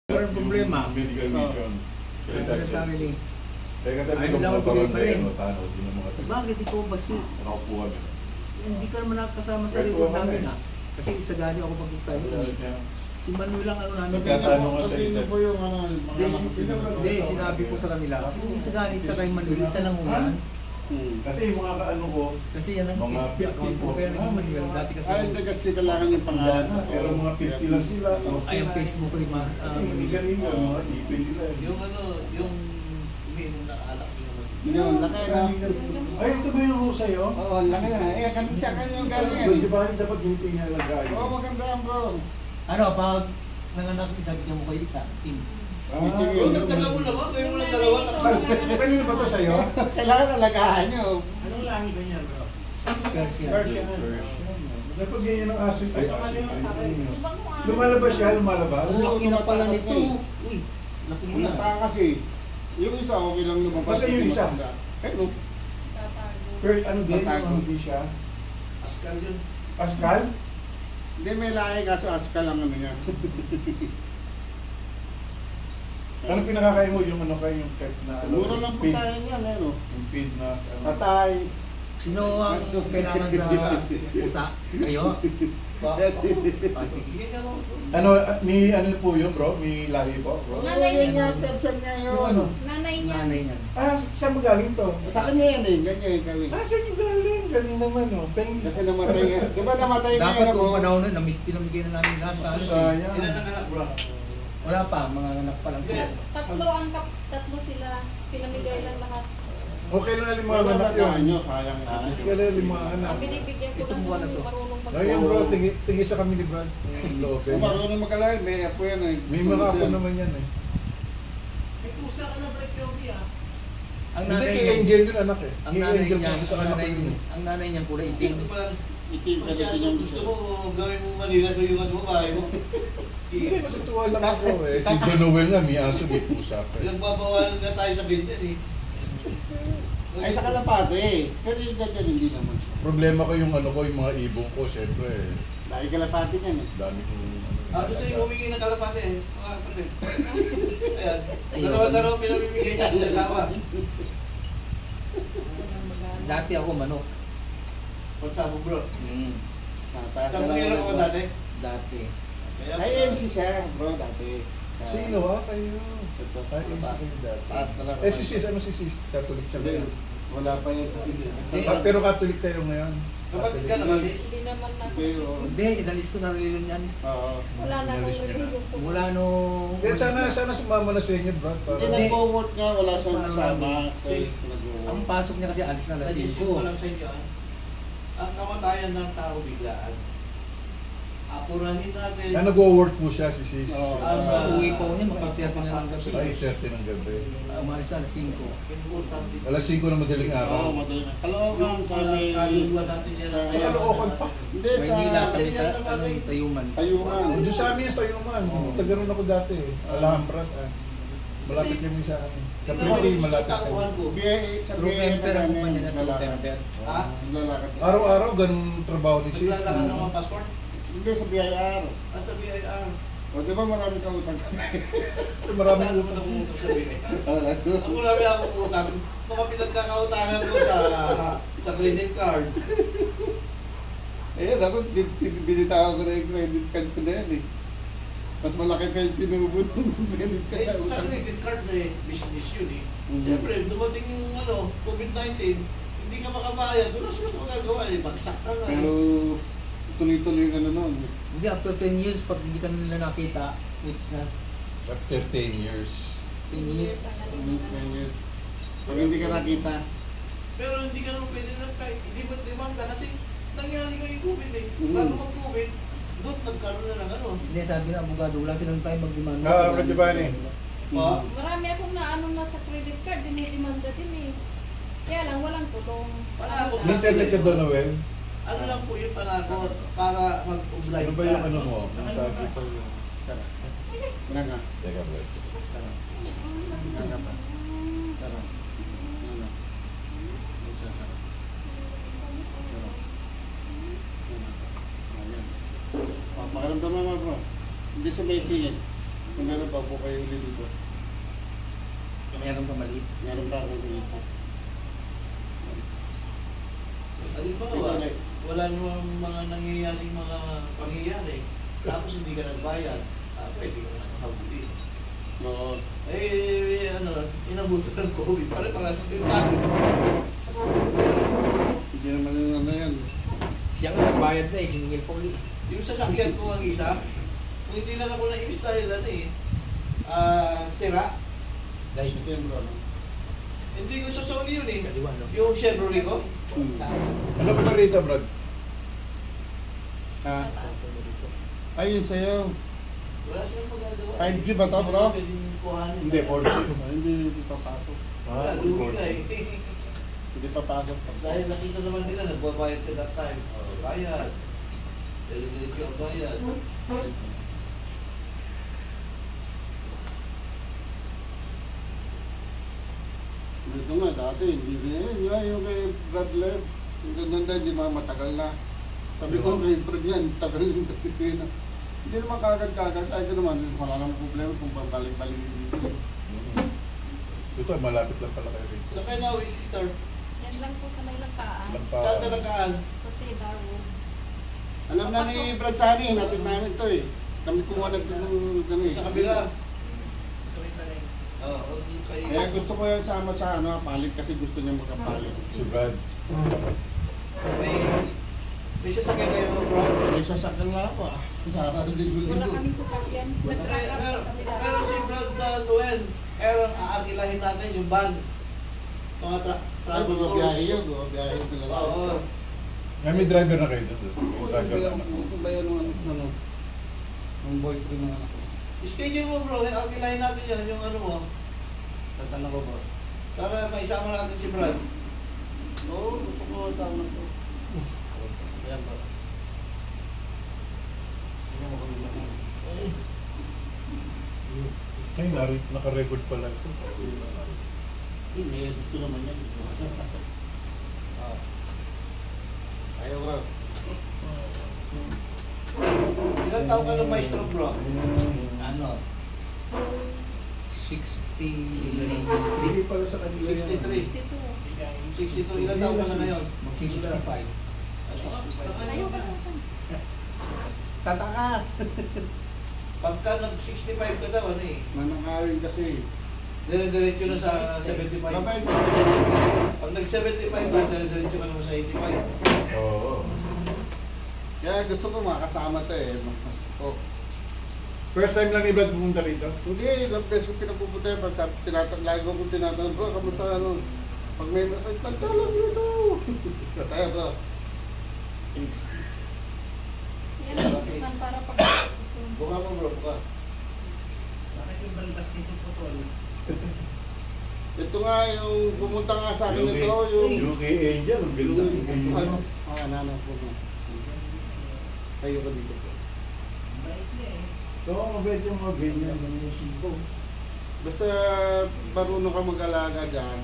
Walang problema. Medical mission. Sabi na sa amin eh. Teka tayo Ayaw itong lang mga ako bigay pa barangay, rin. ano, tano, di na mga taga. Bakit ikaw ba si... Nakapuhan eh. Hindi ka naman nakasama sa Kahit record wala namin eh. ha. Kasi isa gani ako pag-time ko. Si Manuel lang ano namin. Magkatano nga sa Sabihin inyo. po yung ano, mga anak ko sila. Hindi, sinabi ko sa kanila. Yung isa gani sa kay Manuel, isa lang ulan. Kasi yung mga kaano ko, Kasi yan ang Mga FB account ko. Kaya naging Manuel. Dati kasi. Ay, hindi kasi kailangan yung pangalan. pero mga 50 lang sila. Ay, ang Facebook ko yung Hindi kanina, mga ipin nila. Yung ano, yung umiinom na alak yung Yun, laki na. Ay, ito ba yung sa'yo? Oo, laki na. Eh, siya kanyang galing yan. Di ba dapat yung tinalagaan? Oo, maganda yan bro. Ano, pag nanganak isa, bigyan mo kayo isa. Team. Kung nagtaga mo naman, kayo mo ng dalawa, tatlo. Kanino ba ito sa'yo? Kailangan alagaan nyo. Anong langi ba niyan, bro? Persian. Persian. Dapat ganyan ang aso. Ay, sa kanya sa akin. Ibang mo ano? Lumalabas siya, lumalabas. Ang laki na pala nito. Uy, laki mo na. Punta kasi. Yung isa, okay lang lumabas. Basta yung isa. Pero, Tatago. Pero ano din, Tatago. ano din siya? Askal yun. Pascal? hindi may lahi kaso aska lang ano yan. Ano pinakakain mo yung ano kayo yung kahit na ano? Mura lang pin- pagkain yan, ano. Yung pin na ano. Patay. Sino ang kailangan sa pusa? Kayo? Ah, sige. Hindi nga ako. Ano, ni ano po yun bro? May lahi po bro? Nanay Yun niya. nga, person niya Yung ano? yun. Nanay niya. Nanay niyan. Ah, saan mo galing to? Sa kanya yan eh, ganyan yung galing. Ah, saan yung galing? Galing naman, oh. Pengis. Kasi namatay nga. Di ba namatay nga Dapat yun ako? kung panahon na, pinamigay na namin lahat. Paano eh? Sayang. Ilan ang anak, bro? Wala pa, mga anak pa lang sila. Tatlo sila. Pinamigay lang lahat. Okay lang yung mga Wala anak alagaan yun. nyo, sayang. Okay lang yung mga anak. Ang binibigyan ko Itong lang buwan na kung to. marunong Ayun bro, tingis sa kami ni Brad. Yung loob Kung marunong mag-alay, may apo yan eh. May mga ako naman yan eh. May kusa ka na, Brett Yogi, ah. Ang Hindi nanay kay niya, Angel yun anak eh. ang Kay nanay Angel niya, po sa anak ko yun. ang nanay niya kulay itim. Ito pa lang. Itim ka Masyado dito yung gusto mo gawin mo Manila sa yung ano bahay mo. Hindi, masutuwa lang ako eh. Si Don Noel nga, may aso, may pusa pa. Pinagbabawalan na tayo sa bintin eh. Ay, sa kalapate eh. Pero yung ganyan, hindi naman. Problema ko yung ano ko, yung mga ibong ko, syempre. Dahil kalapate yan eh. Dami kong Gusto yung humingi ng kalapate eh. Mga kapatid. Ayan. Ayun. Dalawa-dalawa pinamimigay niya sa asawa. Dati ako manok. What's up, bro? Tataas Saan na lang pumira ko ulit. dati? Dati. Kaya Ay, MC siya, bro, dati. Sino ha? Kayo. Ito, Ay, MC taas kayo dati. talaga. Eh si Sis, ano si Sis? Catholic siya Hindi, ngayon. wala pa yan sa sisi. Ah, pero Catholic kayo ngayon. kapatid ka naman, sis. Hindi naman Hindi, natin oo. Hindi, inalis ko na rin yan. Oo. Wala na Inalis akong niya na. religion. Mula nung... Kaya sana sumama na sa inyo, Brad. Hindi Para... nag-forward nga, wala siyang Parang kasama. sis. Ang pasok niya kasi alis na alas Suggestion ko 5. lang sa inyo, ah. Ang kamatayan ng tao biglaan. Apurahin natin. Ah, nag-work po siya si Sis. Oo. Uwi po niya, makikita na ng gabi. Ay, 30 ng gabi. Umalis na alas 5. Importante. Alas 5 ng madaling Oo, araw. madali na. Kalookan kami. Kaluluwa natin yan. Sa- Sa Caloocan pa. Hindi, Maynila sa sa Tayuman. Tayuman. Doon sa amin yung Tayuman. Taga ron ako dati eh. Alhambra. Malapit kami sa amin. Sa Pretty, malapit Tauhan kami. ko. True temper ang kumpanya na True Temper. Ha? Naglalakad. Araw-araw, ganun trabaho ni Sis. Naglalakad ng mga passport? Hindi, sa BIR. Sa BIR. O, di ba marami kang utang sa Maraming Wala utang. naman akong utang sa BIR. Wala. Ang marami akong utang. Mga pinagkakautangan ko sa credit card. Eh, dapat binitawan ko na yung credit card ko na yan eh. Mas malaki pa yung tinubo ng credit card Eh, sa sa utang. credit card eh, business yun eh. Mhm. Siyempre, dumating yung COVID-19, hindi ka makabayad. Wala sila magagawa eh. Bagsak ka na eh. Pero tuloy-tuloy ka na noon. Hindi, after 10 years, pag hindi ka nila nakita, which na After 10 years. 10 years. Pag hindi ka nakita, Pero hindi ka naman pwede na kahit hindi mo demanda kasi nangyari nga yung COVID eh. Mhm. Bago mag-COVID, doon nagkaroon na ng ano. Hindi, sabi ng abogado, wala silang time mag-demanda. Ah, Brad Giovanni. Pa? Marami akong naano na sa credit card, dinidemanda din eh. Kaya lang, walang tulong. Wala Ano akong lang. May internet ka doon, Noel? Ano lang po yung panakot para mag-oblige Ano ba yung ano mo? Ang tawag ito yung... wala nga. Teka, bro. Wala nga pa. Wala. Makaramdaman mo bro. Hindi sa may singit. Kung meron pa po kayo ulit dito. Meron pa maliit. Meron pa akong ulit dito. Halimbawa, wala namang mga nangyayaring mga pangyayari. Tapos hindi ka nagbayad. Pwede ka na makahuli. Oo. Inabuto ng COVID. Para sa pintado. Hindi naman yung ano yan. Siya nga nagbayad na eh, siningil pa ulit. Yung sasakyan ko ang isa, kung hindi lang ako nainis dahil sira. Dahil September ano? Hindi ko sasoli yun eh. kaliwa, no? Yung Chevrolet ko. Ano ka ba rito, Brad? Ha? Ayun sa'yo. Wala silang magagawa. 5G ba to, bro? Pwedeng kuhanin. Hindi, 4G. Hindi papasok. Wala, lugi ka eh. Hindi papasok. Dahil nakita naman nila, nagbabayad ka that time. Bayad. Diretso ang bayad. Dito nga, dati, hindi na yun. Yung kay Brad Lev, yung ganda hindi matagal na. Sabi ko kay Brad yan, tagal yung dati na. Hindi naman kagad-kagad. Ay, naman, wala namang problema kung babalik-balik dito. Ito, malapit lang pala kayo rito. Sa kayo na, sister? Yan lang po sa may langkaan. Saan sa nakaan? Sa Cedar Woods. Alam na ni Brad Sani, natin namin to eh. Kami kumuha ng gano'n eh. Sa kabila. Oo, kayo. Kaya gusto ko yan sama sa ano, palit kasi gusto niya magkapalit. Si Brad. May sasakyan kayo, bro? May sasakyan na ako ah. Sa Wala linggo-linggo. kaming sasakyan. Nagtratravel kami Pero si dati. Brad Noel, aakilahin natin yung van. Mga Ay, travel mga biyahe tours. yun, mga biyahe yun talaga. Oo. May driver na kayo doon. May driver na anak ko. Kung ba yan ano, yung boyfriend ng anak ko. Schedule mo, bro. Aakilahin natin yan, yung ano mo. Tatanong ko ba? Para maisama natin si Brad. Oo, gusto ko tama ko. Ayan ba? Tingnan mo kung ano. Ay, naka-record pala ito. May edit ko naman yan. Ayaw bro. Ilang taon ka ng maestro, bro? Ano? 63. Hindi pala sa kanila yan. 63. 62. 62. Ilang taon ka na ngayon? Magsi-65. Ayaw ka na saan? Tatakas! Pagka nag-65 ka daw, ano eh? Manangawin kasi. Dire-diretso na sa 75. Babay. Pag nag-75 ka, dire-diretso ka naman sa 85. Oo. Kaya gusto ko makasama to eh. Oh. First time lang ni Brad pumunta rito. Hindi, ilang beses ko pinapupunta yun. Pag lagi ko tinatanong, bro, kamusta ano? Pag may masay, pagtalang nito! Tayo bro. Yan ang utusan para pag... Buka mo, bro, buka. Bakit yung balbas dito po to? Ito nga yung pumunta nga sa akin ito, Yung kay Angel, ang bilis ng Angel. ano? Ano po mo. Tayo ko dito. Oo, mabait yung mga ganyan. Basta marunong ka mag-alaga dyan,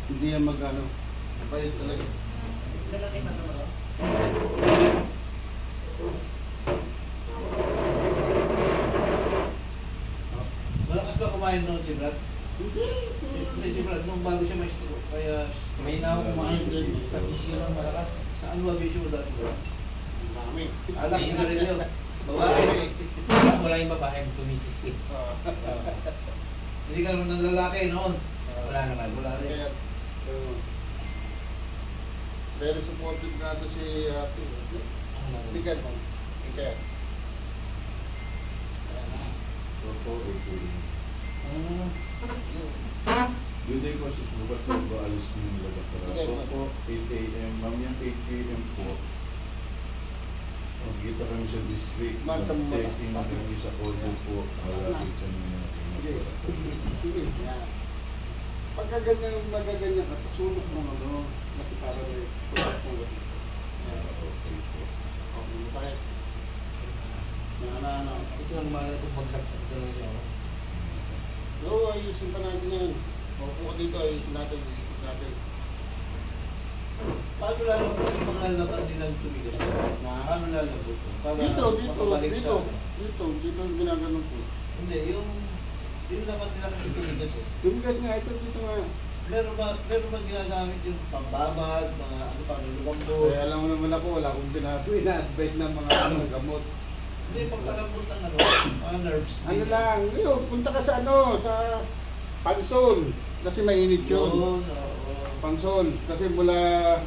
hindi yan mag-ano. Napayad talaga. Lalaki pa naman. Malakas ba kumain noon si Brad? Hindi si Brad, nung bago siya maestro. Kaya, May na kumain sa bisyo ng malakas. saan mo abisyo mo dati, bro? Dami. Alak si Garillo. Babae. Wala yung babae ng tumisis eh. Hindi ka naman ng lalaki noon. Wala naman. Wala rin. Kaya, very supportive nga ito si Happy. Tigan mo. Tigan. Yun din po susukat ko ba alis mo yung labas sa rato po, 8 a.m. Mamaya 8 a.m. po. Magkita kami sa district, mag-checking kami sa auto po, malapit sa mga Pagka ganyan, magaganyan ka, sa sulok mo, ano, nakipara na yung tulak mo. okay po. Okay, bakit? Ano. Ito ang mahal itong bagsak. Ito lang yun. Oo, ayusin pa natin yan. Opo dito, ayusin natin. Paano lalabot yung mga laban din ang tumigas? Paano lalabot? Para Dito makabalik sa... ang ginaganon ko. Hindi, yung laman nila kasi tumigas eh. Tumigas nga, ito dito nga. Meron ba ginagamit yung pambabad, mga ano pa, lulubang Eh, alam mo naman ako, wala akong ina-advise ng mga gamot. Hindi, pagpalambot ng ano, mga nerves. Ano lang, yun, punta ka sa ano, sa Pansol. Kasi mainit yun. Yun, oo. Pansol. Kasi mula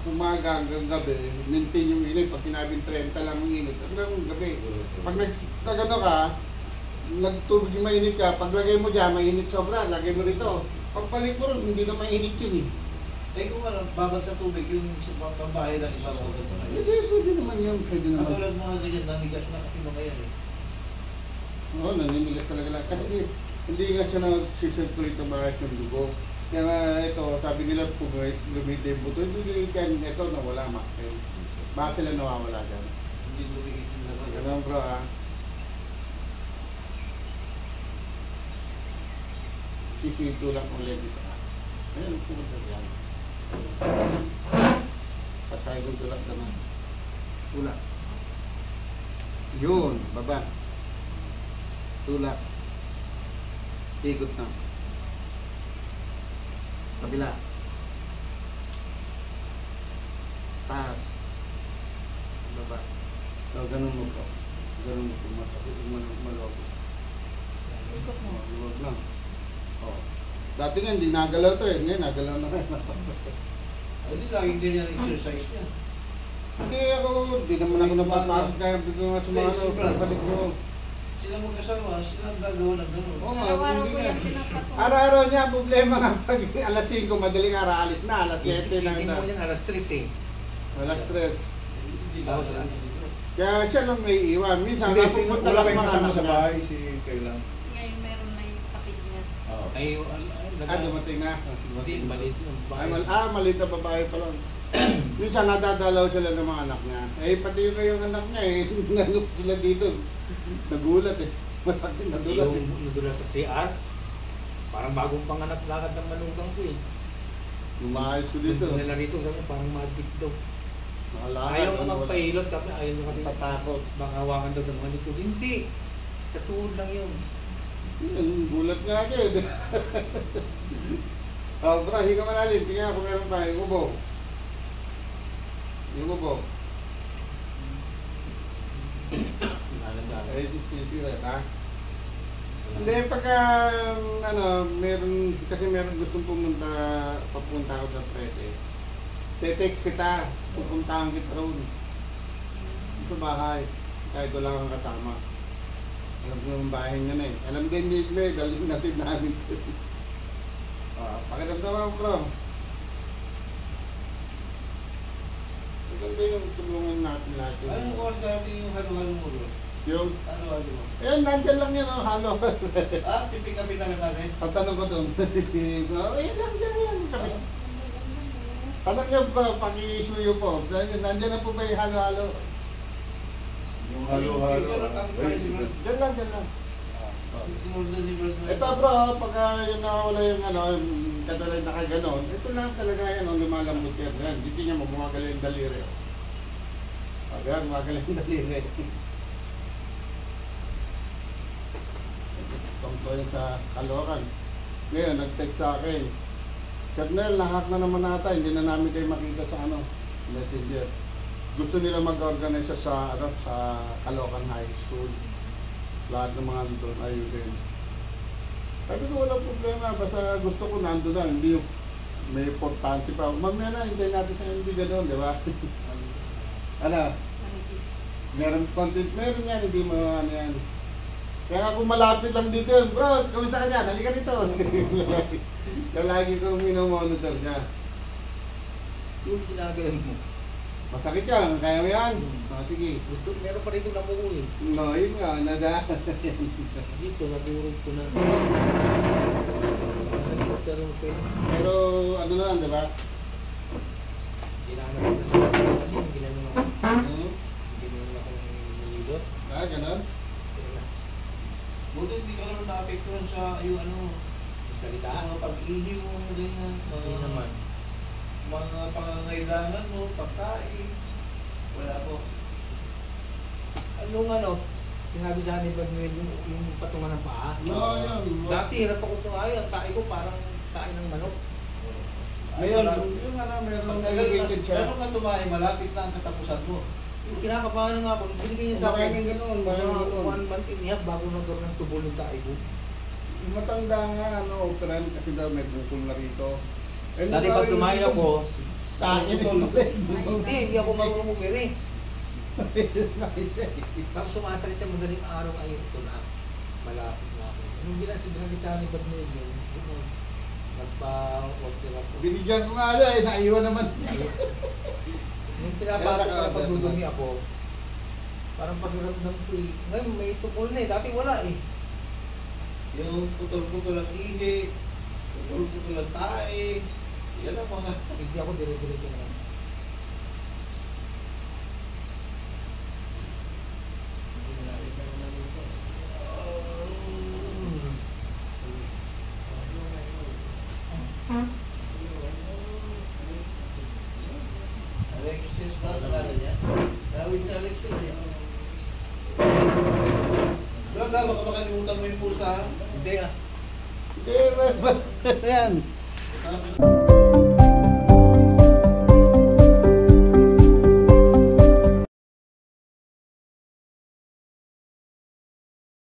umaga hanggang gabi, maintain yung init. Pag sinabing 30 lang ang init, hanggang gabi. Pag nagtagano ka, nagtubig yung mainit ka, paglagay mo dyan, mainit sobra, lagay mo rito. Pagpalit mo rin, hindi na mainit yun eh. Eh kung ano, babad sa tubig, yung sa pambahay lang ibababad sa Hindi, kanya. pwede naman yun, pwede naman. Katulad mga ganyan, nanigas na kasi mga yan eh. Oo, naninigas talaga lang. Kasi hindi nga siya nag-circulate ng mga yung dugo. Kaya nga ito, sabi nila kung lumite yung buto, hindi kan ito nawala makil. Bakit sila nawawala dyan? Hindi dumikit yung laman. Ganun bro ah. Sisito lang ulit dito ah. Ayun, pumunta yan. Patay kong tulak naman. Tulak. Yun, baba. Tulak. Ikot na. Kabila. Taas. Baba. So, ganun mo po. Ganun mo po. Masakit yung maloko. Ikot mo. Luwag lang. Oh. Dati nga hindi nagalaw to eh. Ngayon nagalaw na rin. Ay, hindi laging ganyan ang exercise niya. Hindi ako, hindi naman ako napapagod kaya bigla nga sumano. Pagbalik ko. Sila magkasama, sila ang gagawa ng gano'n. Oo nga, Araw-araw hindi ko nga. yan pinapatungan. Araw-araw niya, ang problema nga pag alas 5, madaling araw, alis na, alas 7 Gising na. mo yan, alas 3 eh. Alas 3. Hindi Tapos, gagawa. Kaya siya lang may iwan. Minsan, Hindi, napupunta wala lang kayong mga kasama anak sa niya. bahay, si kailan. Ngayon meron na yung kapit niya. Ay, Dumating na. Hindi, maliit yung Ay, bahay. maliit na babae pa lang. Minsan nadadalaw sila ng mga anak niya. Eh, pati yung anak niya eh, nanok sila dito. Nagulat eh. Masakit nadulat eh. Yung nadulas sa CR, parang bagong panganak lakad ng manugang ko eh. Lumayos ko dito. Nandun nila rito, sabi parang magic daw. Nakalakad. Ayaw na magpahilot, sabi ayaw na kasi Tatakot. baka hawakan daw sa mga likod. Hindi! Sa tuhod lang yun. Yun, gulat nga agad. Oh, bro, hinga malalim. Tingnan kung meron pa. Yung ubo. Yung ubo. Eh, sisira, ha? Hindi, pagka, meron, kasi meron gustong papunta ako sa prete. Te-text kita, pupuntahan kita roon. Sa bahay, kahit wala kang kasama. Alam ko yung bahay niya na eh. Alam din ni Igme, dalhin natin namin. Pakiramdaman mo, bro. Maganda yung tulungan natin lahat. Anong oras natin yung halo-halo mo bro? Yung, Halo-halo mo? nandyan lang yan, oh, halo. Pipick upin na lang natin. Tatanong ko doon. Lang dyan yan. Tanong niya ba, pag-i-isuyo po, nandyan na po ba yung halo-halo? Yung halo-halo. Dyan lang, dyan lang. In-order ni Brad na. Ito bro, pagka yung nakawala yung kadalay na kaganon, ito lang talaga yan, lumalambot yan. Yan, dito niya mabumagal yung daliri. Ayan, magal yung daliri. Tungkol yun sa Caloocan. Ngayon, nag-text sa akin. Kernel, lahat na naman nata, hindi na namin kayo makita sa messenger. Gusto nila mag-organize sa Caloocan High School. Lahat ng mga doon ayun din. Sabi ko walang problema, basta gusto ko nandun na, hindi yung may importante pa. Mamaya na, hintayin natin sa hindi gano'n, di ba? Ano? Manipis. Meron content, meron yan, hindi mo ano yan. Kaya nga kung malapit lang dito yun, bro, kamusta ka dyan? Halika dito. Kaya lagi kong minomonitor niya. Yung ginagalan mo. Masakit yan, kaya mo yan? Sige. Gusto, meron pa rito namuuwi. No, yun nga, nada. Dito, nadurog ko na. Masakit, pero okay. Pero ano na, di ba? Ginanap na sa kanina, ginanap ako. Hmm? Ginanap ako ng nililot. Ganon? Kaya na, Buti hindi ka naman na-apektuhan sa yung salita. mga pag-ihi mo ganyan. Hindi naman. Mga pangangailangan mo, pagkain. Wala po. Anong Sinabi sa ni Brad Nuel yung patungan ng paa. Oo, yan. Dati hirap ako tumayo, ang tae ko parang tae ng manok. Ayun, yung ano, meron elevated siya. Gano'n ka tumayo, malapit na ang katapusan mo. Yung kinakabahan na nga ako, binigay niya sa akin. Maraming ganun, maraming Mga ganun. 1 month and a half bago nagkaroon ng tubol ng tae ko. Yung matanda nga, ano, operan kasi daw may bukol na rito. Eh, Dati nung pag ayaw tumayo yun, ako, tae hindi ako marunong umiri. Nakisa eh. Tapos sumasalit yung madaling araw ay ito na. Malapit na ako. Nung binagit ka ni Brad Nuel yun, nagpa-walk ako. Binigyan ko nga eh, naiwan naman. Nung pinapato ko na pagdudumi ako, parang pakiramdam ko eh. Ngayon may tukol na eh, dati wala eh. Yung putol-putol ang ihi, putol-putol ang tae, yan ang mga... Hindi ako dire-diretso naman. Alexis ba ang pangalan niya? Tawid na Alexis eh. Brad, baka makalimutan mo yung pusa. Hindi ah. Hindi, yan.